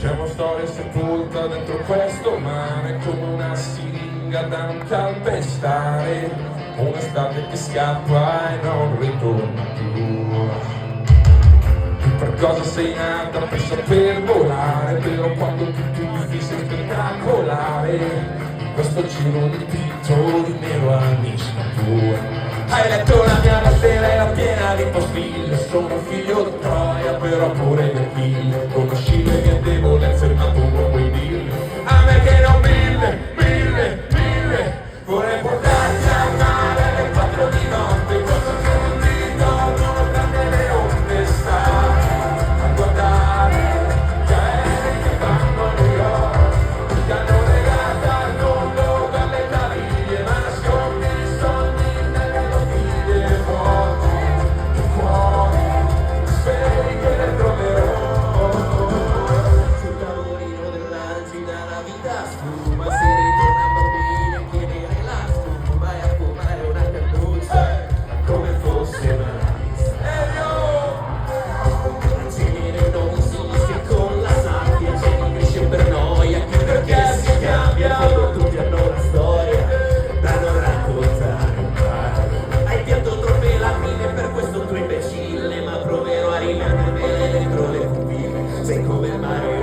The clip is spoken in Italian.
Siamo storia sepolta dentro questo mare, come una siringa da non calpestare, un'estate che scappa e non ritorna più. Tu per cosa sei nata? Per saper volare, però quando tutto vivi sei spettacolare, in questo giro dipinto di nero al misto. Hai letto la mia lettera, era piena di postille. Sono figlio di Troia, però pure di Achille. Conosci le mie debolezze, ma tu non puoi dirle. A me che non mille vorrei portarti a mare alle 4 di notte. Questo giorno nonostante le onde stai a guardare gli aerei che vanno a New York, ti hanno legata al mondo dalle caviglie, ma nascondi i sogni nelle bottiglie vuote. Tu cuore, speri che le troverò. Sul tavolino dell'Algida la vita sfuma, se ritorna bambini e chiede relax, tu vai a fumare una cannuccia come fosse una risa. Genere non esiste con la sabbia, c'è chi cresce per noia, chi perché si cambia, quando tutti hanno una storia da non raccontare. Hai pianto troppe lacrime per questo tuo imbecille, ma proverò a rimettermele dentro le pupille. Sei come il mare